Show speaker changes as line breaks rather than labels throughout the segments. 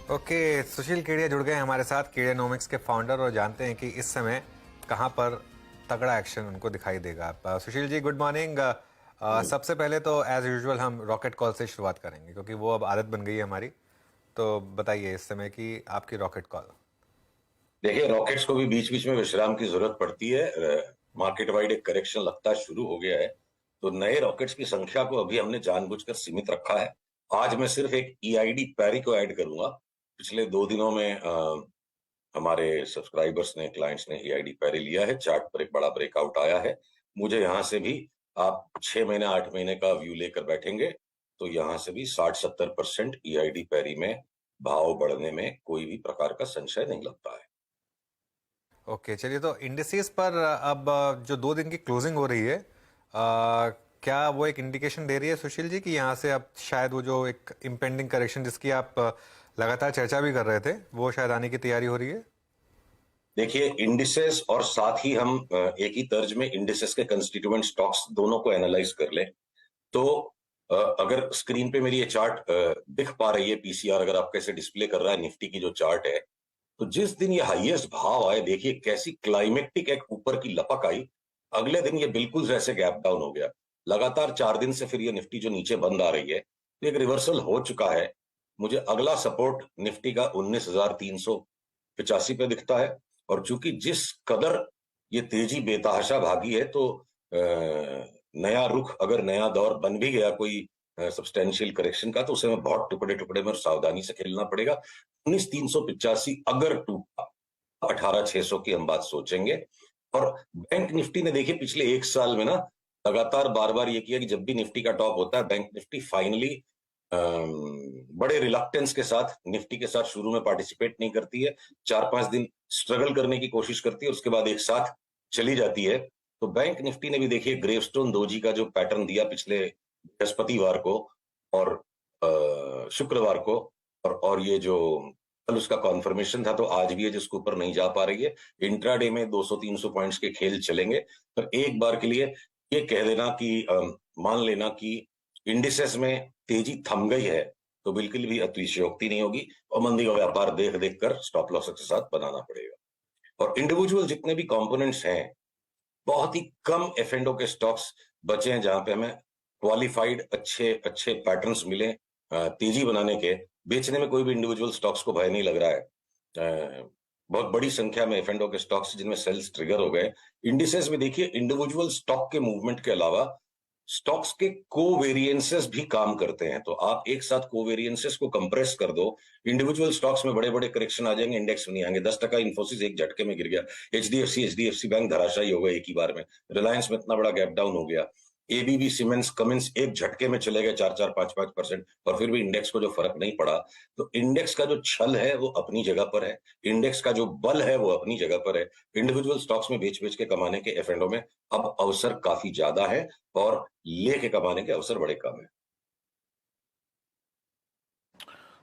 Okay, सुशील केडिया जुड़ गए हैं हमारे साथ, केडियानोमिक्स के फाउंडर, और जानते हैं कि इस समय कहाँ पर तगड़ा एक्शन उनको दिखाई देगा। Sushil ji, good morning. सबसे पहले तो एज यूजुअल हम रॉकेट कॉल से शुरुआत करेंगे क्योंकि वो अब आदत बन गई है हमारी। तो बताइए इस समय की आपकी रॉकेट कॉल।
देखिए, रॉकेट्स को भी बीच बीच में विश्राम की जरूरत पड़ती है। मार्केट वाइड एक करेक्शन लगता शुरू हो गया है, तो नए रॉकेट्स की संख्या को अभी हमने जानबूझकर सीमित रखा है। आज मैं सिर्फ एक ईआईडी पैरी को ऐड करूंगा। पिछले 2 दिनों में हमारे सब्सक्राइबर्स ने, क्लाइंट्स ने ईआईडी पैरी लिया है। चार्ट पर एक बड़ा ब्रेकआउट आया है। मुझे यहाँ से भी, आप 6 महीने 8 महीने का व्यू लेकर बैठेंगे तो यहाँ से भी 60-70% ईआईडी पैरी में भाव बढ़ने में कोई भी प्रकार का संशय नहीं लगता है।
ओके, चलिए, तो इंडिसेस पर अब जो 2 दिन की क्लोजिंग हो रही है, क्या वो एक इंडिकेशन दे रही है सुशील जी कि यहाँ से अब शायद वो जो एक इम्पेंडिंग करेक्शन जिसकी आप लगातार चर्चा भी कर रहे थे वो शायद आने की तैयारी हो रही है?
देखिए, इंडिसेस और साथ ही हम एक ही तर्ज में इंडिसेस के कंस्टिट्यूएंट स्टॉक्स दोनों को एनालाइज कर लें तो अगर स्क्रीन पे मेरी ये चार्ट दिख पा रही है, पीसीआर अगर आपके से डिस्प्ले कर रहा है, निफ्टी की जो चार्ट है, तो जिस दिन ये हाईएस्ट भाव आए, देखिए कैसी क्लाइमेक्टिक एक ऊपर की लपक आई। अगले दिन ये बिल्कुल जैसे गैप डाउन हो गया। लगातार 4 दिन से फिर ये निफ्टी जो नीचे बंद आ रही है, तो एक रिवर्सल हो चुका है। मुझे अगला सपोर्ट निफ्टी का 19,385 पे दिखता है। और चूंकि जिस कदर ये तेजी बेतहाशा भागी है, तो नया रुख, अगर नया दौर बन भी गया कोई सब्सटेंशियल करेक्शन का, तो उसे में बहुत टुकड़े टुकड़े में और सावधानी से खेलना पड़ेगा। 19,385 अगर टूटा, 18,600 की हम बात सोचेंगे। और बैंक निफ्टी ने देखिए पिछले 1 साल में ना लगातार बार बार ये किया कि जब भी निफ्टी का टॉप होता है, बैंक निफ्टी फाइनली बड़े रिलक्टेंस के साथ निफ्टी के साथ शुरू में पार्टिसिपेट नहीं करती है। 4-5 दिन स्ट्रगल करने की कोशिश करती है, उसके बाद एक साथ चली जाती है। तो बैंक निफ्टी ने भी देखिए ग्रेवस्टोन दोजी का जो पैटर्न दिया पिछले बृहस्पतिवार को और शुक्रवार को, और ये जो कल उसका कॉन्फर्मेशन था, तो आज भी है जिसके ऊपर नहीं जा पा रही है। इंट्राडे में 200-300 पॉइंट्स के खेल चलेंगे। पर एक बार के लिए ये कह देना कि मान लेना कि इंडिसेस में तेजी थम गई है, तो बिल्कुल भी अतिशयोक्ति नहीं होगी और मंदी का व्यापार देख देख कर स्टॉप लॉस के साथ बनाना पड़ेगा। और इंडिविजुअल जितने भी कंपोनेंट्स हैं, बहुत ही कम एफ&ओ के स्टॉक्स बचे हैं जहां पे हमें क्वालिफाइड अच्छे अच्छे पैटर्न्स मिले तेजी बनाने के। बेचने में कोई भी इंडिविजुअल स्टॉक्स को भय नहीं लग रहा है। बहुत बड़ी संख्या में एफ&ओ के स्टॉक्स जिनमें सेल्स ट्रिगर हो गए। इंडिसेस में देखिए इंडिविजुअल स्टॉक के मूवमेंट के अलावा स्टॉक्स के कोवेरिएंसेस भी काम करते हैं। तो आप एक साथ कोवेरिएंसेस को कंप्रेस कर दो, इंडिविजुअल स्टॉक्स में बड़े बड़े करेक्शन आ जाएंगे, इंडेक्स में नहीं आएंगे। 10% इन्फोसिस एक झटके में गिर गया। एचडीएफसी बैंक धराशायी हो गया एक ही बार में। रिलायंस में इतना बड़ा गैप डाउन हो गया। एबीबी, सीमेंस, कमिंस एक झटके में चले गए 4-4, 5-5%, और फिर भी इंडेक्स को जो फर्क नहीं पड़ा। तो इंडेक्स का जो छल है वो अपनी जगह पर है, इंडेक्स का जो बल है वो अपनी जगह पर है। इंडिविजुअल स्टॉक्स में बेच बेच के कमाने के एफ&ओ में अब अवसर काफी ज्यादा है और लेके कमाने के अवसर बड़े कम है।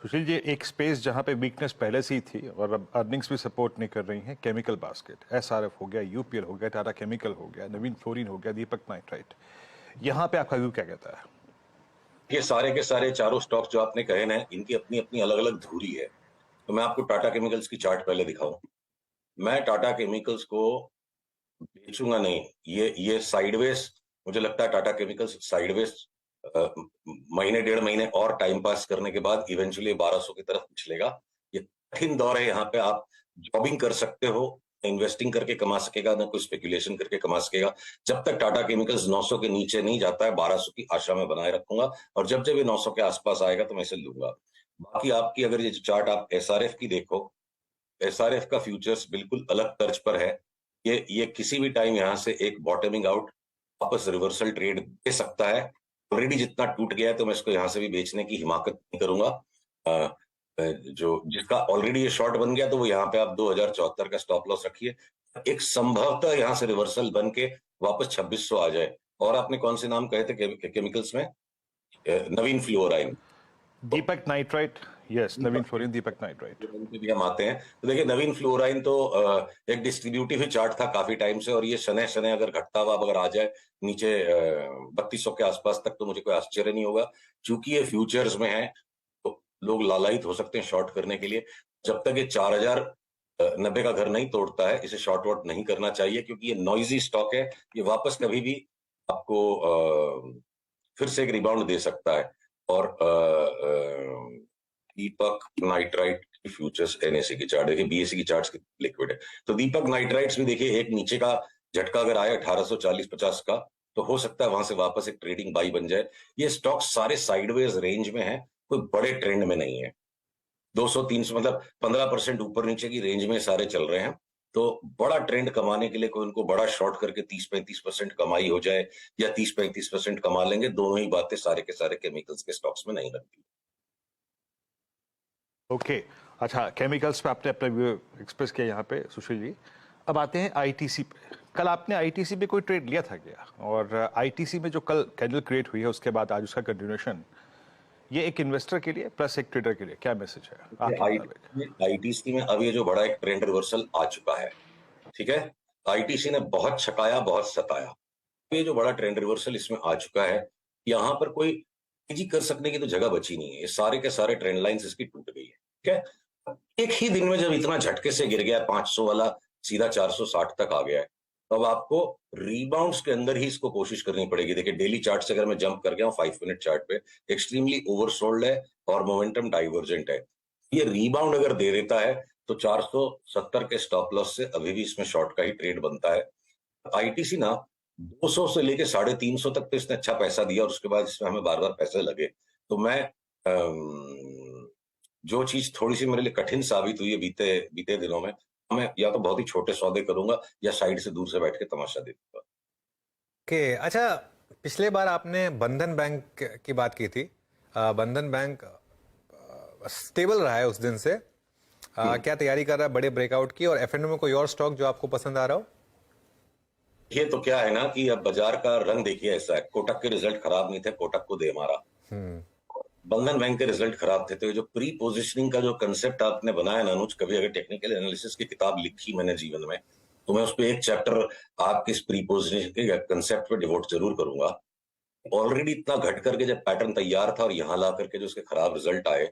सुशील जी, एक स्पेस जहां पे वीकनेस पहले से ही थी और अब अर्निंग्स भी सपोर्ट नहीं कर रही हैं, केमिकल बास्केट, एसआरएफ हो गया, यूपीएल हो गया, टाटा केमिकल हो गया, नवीन फ्लोरिन हो गया, दीपक नाइट्राइट, यहां पे आपका व्यू क्या कहता है?
ये सारे के सारे चारों स्टॉक्स जो आपने कहे ना, इनकी अपनी अपनी अलग अलग धुरी है। तो मैं आपको टाटा केमिकल्स की चार्ट पहले दिखाऊं। मैं टाटा केमिकल्स को बेचूंगा नहीं। ये साइडवेज, मुझे लगता है टाटा केमिकल्स साइडवेज महीने 1.5 महीने और टाइम पास करने के बाद इवेंचुअली 1200 की तरफ पिछलेगा। ये कठिन दौर है, यहाँ पे आप जॉबिंग कर सकते हो, इन्वेस्टिंग करके कमा सकेगा, ना कोई स्पेकुलेशन करके कमा सकेगा। जब तक टाटा केमिकल्स 900 के नीचे नहीं जाता है, 1200 की आशा में बनाए रखूंगा, और जब जब ये 900 के आसपास आएगा तो मैं इसे लूंगा। बाकी आपकी अगर ये चार्ट आप एसआरएफ की देखो, एसआरएफ का फ्यूचर्स बिल्कुल अलग तर्ज पर है। ये किसी भी टाइम यहाँ से एक बॉटमिंग आउट वापस रिवर्सल ट्रेड दे सकता है। ऑलरेडी जितना टूट गया है, तो मैं इसको यहाँ से भी बेचने की हिमाकत नहीं करूंगा। जो जिसका ऑलरेडी ये शॉर्ट बन गया, तो वो यहाँ पे आप 2074 का स्टॉप लॉस रखिए। एक संभवतः यहाँ से रिवर्सल बन के वापस 2600 आ जाए। और आपने कौन से नाम कहे थे केमिकल्स में? नवीन फ्लोराइन,
दीपक नाइट्राइट, यस, नवीन फ्लोरिन, दीपक नाइट्राइट
पे भी हम आते हैं। तो देखिए, नवीन फ्लोराइन तो एक डिस्ट्रीब्यूटिव चार्ट था काफी टाइम से, और ये शनै शनै अगर घटता हुआ अगर आ जाए नीचे 3200 के आसपास तक, तो मुझे कोई आश्चर्य नहीं होगा। चूंकि ये फ्यूचर्स में है, तो लोग लालायित हो सकते हैं शॉर्ट करने के लिए। जब तक ये 4090 का घर नहीं तोड़ता है, इसे शॉर्ट वॉट नहीं करना चाहिए, क्योंकि ये नॉइजी स्टॉक है। ये वापस कभी भी आपको फिर से एक रिबाउंड दे सकता है। और दीपक नाइट्राइट की फ्यूचर्स एनएससी की चार्ट देखिए, बीएससी की चार्ट्स लिक्विड है, तो दीपक नाइट्राइट्स भी देखिए एक नीचे का झटका अगर आया 1840-50 का, तो हो सकता है वहां से वापस एक ट्रेडिंग बाई बन जाए। ये स्टॉक सारे साइडवेज रेंज में है, कोई बड़े ट्रेंड में नहीं है। 200-300 मतलब 15% ऊपर नीचे की रेंज में सारे चल रहे हैं। तो बड़ा ट्रेंड कमाने के लिए कोई उनको बड़ा शॉर्ट करके 30-35% कमाई हो जाए या 30-35% कमा लेंगे, दोनों ही बातें सारे के सारे केमिकल्स के स्टॉक्स में नहीं लगती।
ओके अच्छा, केमिकल्स पे आपने अपना व्यू एक्सप्रेस किया यहाँ पे सुशील जी। अब आते हैं आईटीसी पे। कल आपने आईटीसी पे कोई ट्रेड लिया था क्या? और आईटीसी में जो कल कैंडल क्रिएट हुई है उसके बाद आज उसका कंटिन्यूएशन, ये एक इन्वेस्टर के लिए प्लस एक ट्रेडर के लिए क्या मैसेज है आपके मुताबिक?
आईटीसी में अब ये जो बड़ा एक ट्रेंड रिवर्सल आ चुका है, ठीक है, आईटीसी ने बहुत छकाया बहुत सताया, ये जो बड़ा ट्रेंड रिवर्सल इसमें आ चुका है, यहाँ पर कोई तेजी कर सकने की तो जगह बची नहीं है। ये सारे के सारे ट्रेंड लाइंस इसकी टूट गई है, ठीक है। एक ही दिन में जब इतना झटके से गिर गया, 500 वाला सीधा 460 तक आ गया है, तो अब आपको रीबाउंड्स के अंदर ही इसको कोशिश करनी पड़ेगी। देखिए डेली चार्ट से अगर मैं जंप कर गया हूं 5 मिनट चार्ट पे, एक्सट्रीमली ओवरसोल्ड है और मोमेंटम डाइवर्जेंट है। ये रीबाउंड अगर दे देता है तो 470 के स्टॉप लॉस से अभी भी इसमें शॉर्ट का ही ट्रेड बनता है। आईटीसी ना 200 से लेके 350 तक तो इसने अच्छा पैसा दिया और उसके बाद इसमें हमें बार बार पैसे लगे। तो मैं जो चीज थोड़ी सी मेरे लिए कठिन साबित हुई है बीते दिनों में, मैं या तो बहुत ही छोटे सौदे करूंगा या साइड से दूर से बैठ के तमाशा देखूंगा।
ओके अच्छा, पिछले बार आपने बंधन बैंक की बात की थी। बंधन बैंक स्टेबल रहा है उस दिन से। क्या तैयारी कर रहा है बड़े ब्रेकआउट की? और एफएनओ में कोई और स्टॉक जो आपको पसंद आ रहा हो?
ये तो क्या है ना कि अब बाजार का रंग देखिए ऐसा है, कोटक के रिजल्ट खराब नहीं थे, कोटक को दे मारा। बंधन बैंक के रिजल्ट खराब थे। तो ये जो प्री पोजिशनिंग का जो कंसेप्ट आपने बनाया ना अनुज, कभी अगर टेक्निकल एनालिसिस की किताब लिखी मैंने जीवन में, तो मैं उस पर एक चैप्टर आपके इस प्री पोजिशनिंग के कंसेप्ट पे डिवोट जरूर करूंगा। ऑलरेडी इतना घट करके जब पैटर्न तैयार था और यहां ला करके जो उसके खराब रिजल्ट आए,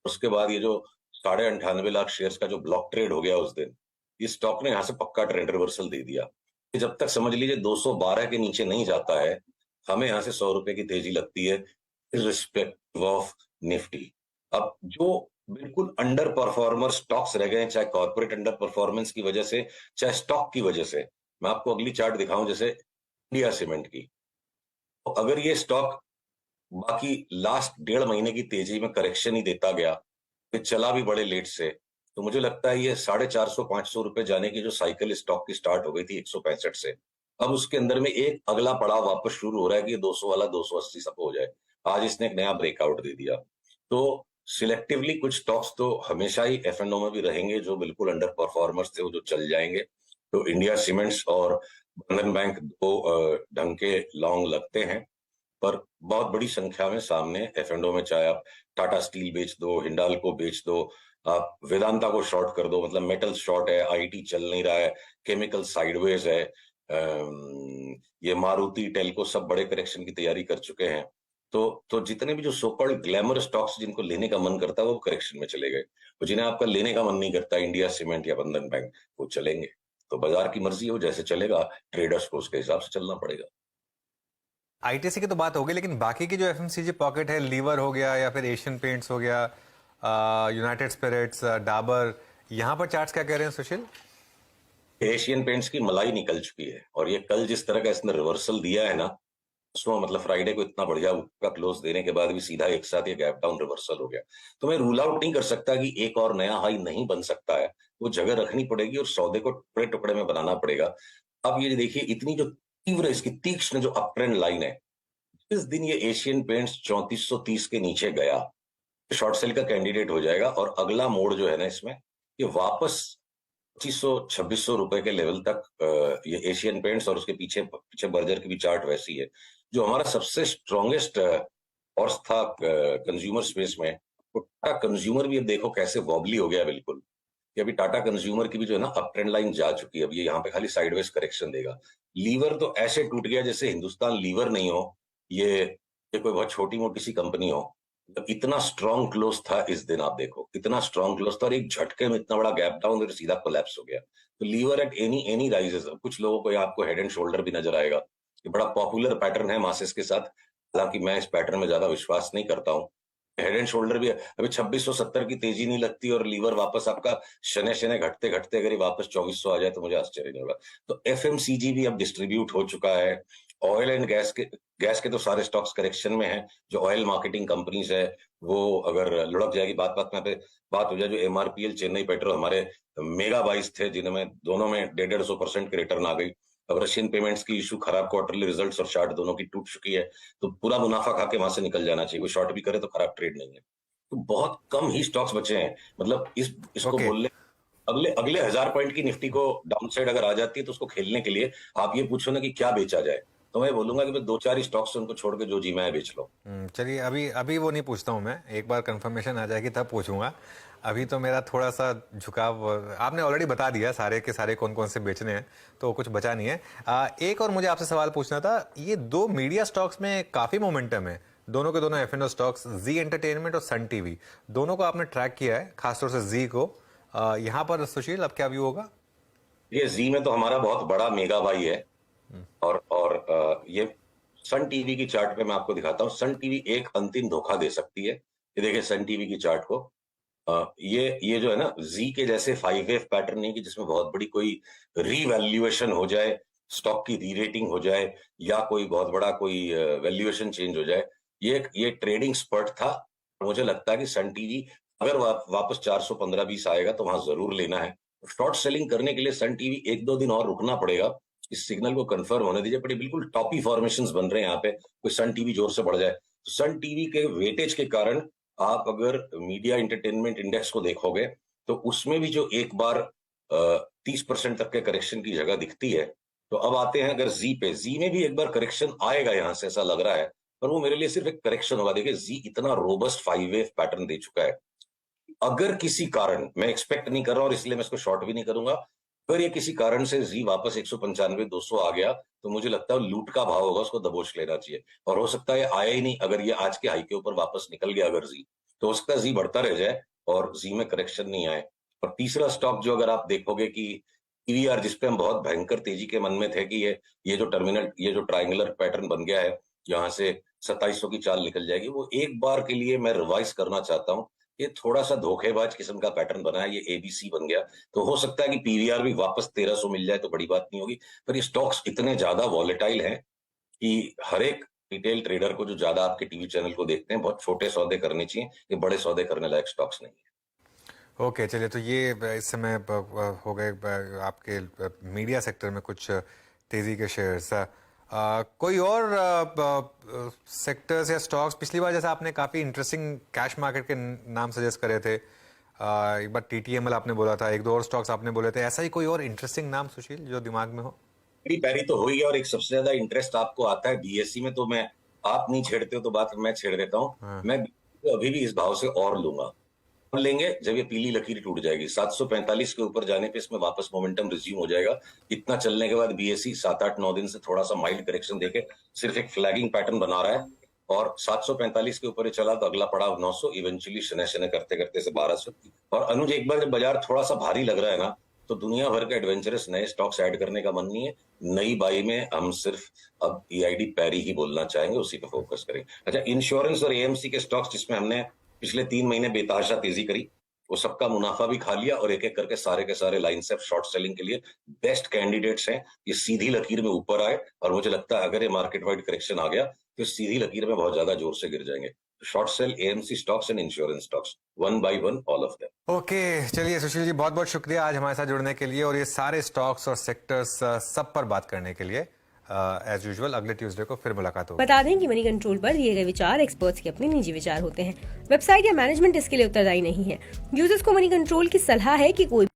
उसके बाद ये जो 98.5 लाख शेयर्स का जो ब्लॉक ट्रेड हो गया उस दिन, इस स्टॉक ने यहां से पक्का ट्रेंड रिवर्सल दे दिया। जब तक समझ लीजिए 212 के नीचे नहीं जाता है, हमें यहां से 100 रुपए की तेजी लगती है इर्रिस्पेक्टिव ऑफ निफ्टी। अब जो बिल्कुल अंडर परफॉर्मर स्टॉक्स रह गए, चाहे कॉर्पोरेट अंडर परफॉर्मेंस की वजह से, चाहे स्टॉक की वजह से, मैं आपको अगली चार्ट दिखाऊं जैसे इंडिया सीमेंट की, तो अगर ये स्टॉक बाकी लास्ट 1.5 महीने की तेजी में करेक्शन ही देता गया, ये चला भी बड़े लेट से, तो मुझे लगता है ये 450-500 रुपए जाने की जो साइकिल स्टॉक की स्टार्ट हो गई थी 165 से, अब उसके अंदर में एक अगला पड़ाव वापस शुरू हो रहा है कि 200 वाला 280 सब हो जाए। आज इसने एक नया ब्रेकआउट दे दिया। तो सिलेक्टिवली कुछ स्टॉक्स तो हमेशा ही एफएनओ में भी रहेंगे, जो बिल्कुल अंडर परफॉर्मर्स थे वो जो चल जाएंगे। तो इंडिया सीमेंट्स और बंधन बैंक दो ढंग के लॉन्ग लगते हैं, पर बहुत बड़ी संख्या में सामने एफएनओ में, चाहे आप टाटा स्टील बेच दो, हिंडाल्को बेच दो, आप वेदांता को शॉर्ट कर दो, मतलब मेटल शॉर्ट है, आईटी चल नहीं रहा है, केमिकल साइडवेज है, ये मारुति टेल्को सब बड़े करेक्शन की तैयारी कर चुके हैं। तो जितने भी जो सो कॉल्ड ग्लैमर स्टॉक्स जिनको लेने का मन करता है वो करेक्शन में चले गए, और जिन्हें आपका लेने का मन नहीं करता, इंडिया सीमेंट या बंधन बैंक, वो चलेंगे। तो बाजार की मर्जी है, वो जैसे चलेगा, ट्रेडर्स को उसके हिसाब से चलना पड़ेगा।
आईटीसी की तो बात हो गई, लेकिन बाकी की जो एफएमसीजी पॉकेट है, लीवर हो गया या फिर एशियन पेंट्स हो गया, यूनाइटेड स्पिरिट्स, डाबर, यहाँ पर चार्ट्स क्या कह रहे हैं सुशील?
एशियन पेंट्स की मलाई निकल चुकी है, और ये कल जिस तरह का इसने रिवर्सल दिया है ना, उसमें मतलब फ्राइडे को इतना बढ़िया का क्लोज देने के बाद भी सीधा एक साथ ये गैप डाउन रिवर्सल हो गया। तो मैं रूल आउट नहीं कर सकता कि एक और नया हाई नहीं बन सकता है, वो जगह रखनी पड़ेगी और सौदे को टुकड़े टुकड़े में बनाना पड़ेगा। अब ये देखिए इतनी जो तीव्र इसकी तीक्ष्ण जो अप ट्रेंड लाइन है, जिस दिन ये एशियन पेंट्स 3430 के नीचे गया, शॉर्ट सेल का कैंडिडेट हो जाएगा, और अगला मोड जो है ना इसमें, ये वापस 2500-2600 रुपए के लेवल तक ये एशियन पेंट्स, और उसके पीछे बर्जर की भी चार्ट वैसी है। जो हमारा सबसे स्ट्रॉन्गेस्ट हॉर्स था कंज्यूमर स्पेस में, तो टाटा कंज्यूमर भी अब देखो कैसे वॉबली हो गया बिल्कुल, कि अभी टाटा कंज्यूमर की भी जो है ना अप ट्रेंड लाइन जा चुकी है। अब ये यहाँ पे खाली साइडवेज करेक्शन देगा। लीवर तो ऐसे टूट गया जैसे हिंदुस्तान लीवर नहीं हो, ये कोई बहुत छोटी मोटी सी कंपनी हो। तो इतना स्ट्रॉन्ग क्लोज था इस दिन, आप देखो इतना स्ट्रॉन्ग क्लोज था और एक झटके में इतना बड़ा गैप डाउन और सीधा कोलैप्स हो गया। तो लीवर एट एनी राइजेस, कुछ लोगों को आपको हेड एंड शोल्डर भी नजर आएगा, ये बड़ा पॉपुलर पैटर्न है मासेस के साथ, हालांकि मैं इस पैटर्न में ज्यादा विश्वास नहीं करता हूँ। हेड एंड शोल्डर भी अभी 2670 की तेजी नहीं लगती और लीवर वापस आपका शने शने घटते घटते अगर ये वापस 2400 आ जाए तो मुझे आश्चर्य नहीं होगा। तो एफएमसीजी भी अब डिस्ट्रीब्यूट हो चुका है। ऑयल एंड गैस के तो सारे स्टॉक्स करेक्शन में हैं। जो ऑयल मार्केटिंग कंपनीज है वो अगर लुढ़क जाएगी, बात में बात हो जाए, जो एमआरपीएल, चेन्नई पेट्रो हमारे मेगा बाइस थे जिनमें दोनों में 150% की रिटर्न आ गई। अब रशियन पेमेंट्स की इशू, खराब क्वार्टरली रिजल्ट्स और चार्ट दोनों की टूट चुकी है, तो पूरा मुनाफा खा के वहां से निकल जाना चाहिए। कोई शॉर्ट भी करे तो खराब ट्रेड नहीं है। तो बहुत कम ही स्टॉक्स बचे हैं, मतलब इसको
Okay.
बोलने अगले अगले 1000 पॉइंट की निफ्टी को डाउन साइड अगर आ जाती है तो उसको खेलने के लिए आप ये पूछो ना कि क्या बेचा जाए, तो मैं बोलूंगा कि 2-4 ही स्टॉक्स उनको छोड़ के जो जी मैं बेच लो।
चलिए अभी अभी वो नहीं पूछता हूँ मैं, एक बार कंफर्मेशन आ जाएगी तब पूछूंगा। अभी तो मेरा थोड़ा सा झुकाव, आपने ऑलरेडी बता दिया सारे के सारे कौन कौन से बेचने हैं, तो कुछ बचा नहीं है। एक और मुझे आपसे सवाल पूछना था, ये दो मीडिया स्टॉक्स में काफ़ी मोमेंटम है, दोनों के दोनों एफ&ओ स्टॉक्स, जी एंटरटेनमेंट और सन टीवी, दोनों को आपने ट्रैक किया है, खासतौर से जी को। यहाँ पर सुशील अब क्या व्यू होगा?
ये जी में तो हमारा बहुत बड़ा मेगा भाई है और ये सन टीवी की चार्ट पे मैं आपको दिखाता हूँ। सन टीवी एक अंतिम धोखा दे सकती है। ये देखिए सन टीवी की चार्ट को, ये जो है ना, जी के जैसे 5 वेव पैटर्न नहीं कि जिसमें बहुत बड़ी कोई रीवैल्यूएशन हो जाए, स्टॉक की री रेटिंग हो जाए या कोई बहुत बड़ा कोई वैल्यूएशन चेंज हो जाए। ये ट्रेडिंग स्पर्ट था। मुझे लगता है कि सन टीवी अगर वापस 415-20 आएगा तो वहां जरूर लेना है। शॉर्ट सेलिंग करने के लिए सन टीवी 1-2 दिन और रुकना पड़ेगा, इस सिग्नल को कंफर्म होने दीजिए। बट बिल्कुल टॉपी फॉर्मेशंस बन रहे हैं यहाँ पे, कोई सन टीवी जोर से बढ़ जाए तो सन टीवी के वेटेज के कारण आप अगर मीडिया एंटरटेनमेंट इंडेक्स को देखोगे तो उसमें भी जो एक बार 30% तक के करेक्शन की जगह दिखती है। तो अब आते हैं अगर जी पे, जी में भी एक बार करेक्शन आएगा यहां से ऐसा लग रहा है, पर वो मेरे लिए सिर्फ एक करेक्शन होगा। देखिए जी इतना रोबस्ट 5 वेव पैटर्न दे चुका है। अगर किसी कारण, मैं एक्सपेक्ट नहीं कर रहा और इसलिए मैं इसको शॉर्ट भी नहीं करूंगा, अगर ये किसी कारण से जी वापस 195-200 आ गया तो मुझे लगता है लूट का भाव होगा, उसको दबोच लेना चाहिए। और हो सकता है आया ही नहीं, अगर ये आज के हाई के ऊपर वापस निकल गया अगर जी, तो हो सकता है जी बढ़ता रह जाए और जी में करेक्शन नहीं आए। और तीसरा स्टॉक जो अगर आप देखोगे कि पीवीआर, जिसपे हम बहुत भयंकर तेजी के मन में थे कि ये जो ट्रायंगुलर पैटर्न बन गया है, यहाँ से 2700 की चाल निकल जाएगी, वो एक बार के लिए मैं रिवाइज करना चाहता हूँ। ये थोड़ा सा धोखेबाज किस्म का पैटर्न बना है, ये एबीसी बन गया। तो हो सकता है कि पीवीआर भी वापस 1300 मिल जाए तो बड़ी बात नहीं होगी। पर ये स्टॉक्स इतने ज्यादा वॉलेटाइल हैं कि हर एक रिटेल ट्रेडर को जो ज्यादा आपके टीवी चैनल को देखते हैं, बहुत छोटे सौदे करने चाहिए, ये बड़े सौदे करने लायक स्टॉक्स नहीं है।
ओके, चलिए, तो ये इस समय हो गए आपके मीडिया सेक्टर में कुछ तेजी के शेयर्स। कोई और सेक्टर्स या स्टॉक्स, पिछली बार जैसा आपने काफ़ी इंटरेस्टिंग कैश मार्केट के नाम सजेस्ट करे थे, एक बार टीटीएमएल आपने बोला था, एक दो और स्टॉक्स आपने बोले थे, ऐसा ही कोई और इंटरेस्टिंग नाम सुशील जो दिमाग में हो?
मेरी पैरी तो हो ही है और एक सबसे ज्यादा इंटरेस्ट आपको आता है बीएससी में, तो मैं, आप नहीं छेड़ते हो तो बात मैं छेड़ देता हूँ। मैं तो अभी भी इस भाव से और लूंगा, लेंगे जब ये पीली लकीर टूट जाएगी 745 के ऊपर जाने पे इसमें वापस मोमेंटम रिज्यूम हो जाएगा। इतना चलने के बाद बीएससी 7-8-9 दिन से थोड़ा सा माइल्ड करेक्शन देके सिर्फ एक फ्लैगिंग पैटर्न बना रहा है और 745 के ऊपर ये चला तो अगला पड़ाव 900, इवेंचुअली शने शने करते करते से 1200। और अनुज, एक बार जब बाजार थोड़ा सा भारी लग रहा है ना, तो दुनिया भर के एडवेंचरस नए स्टॉक्स ऐड करने का मन नहीं है। नई बाई में हम सिर्फ अब ईआईडी पैरी ही बोलना चाहेंगे, उसी पे फोकस करेंगे। अच्छा, इंश्योरेंस और एएमसी के स्टॉक्स जिसमें हमने पिछले 3 महीने बेतहाशा तेजी करी, वो सबका मुनाफा भी खा लिया और एक एक करके सारे के सारे लाइन से शॉर्ट सेलिंग के लिए बेस्ट कैंडिडेट्स हैं। ये सीधी लकीर में ऊपर आए और मुझे लगता है अगर ये मार्केट वाइड करेक्शन आ गया तो सीधी लकीर में बहुत ज्यादा जोर से गिर जाएंगे। Short cell AMC stocks and insurance stocks, one by one all of them.
Okay, चलिए सुशील जी, बहुत बहुत शुक्रिया आज हमारे साथ जुड़ने के लिए और ये सारे स्टॉक्स और सेक्टर्स सब पर बात करने के लिए। एज यूजुअल अगले ट्यूसडे को फिर मुलाकात होगी।
बता दें कि मनी कंट्रोल पर दिए गए विचार एक्सपर्ट्स के अपने निजी विचार होते हैं। वेबसाइट या मैनेजमेंट इसके लिए उत्तरदायी नहीं है। यूजर्स को मनी कंट्रोल की सलाह है कि कोई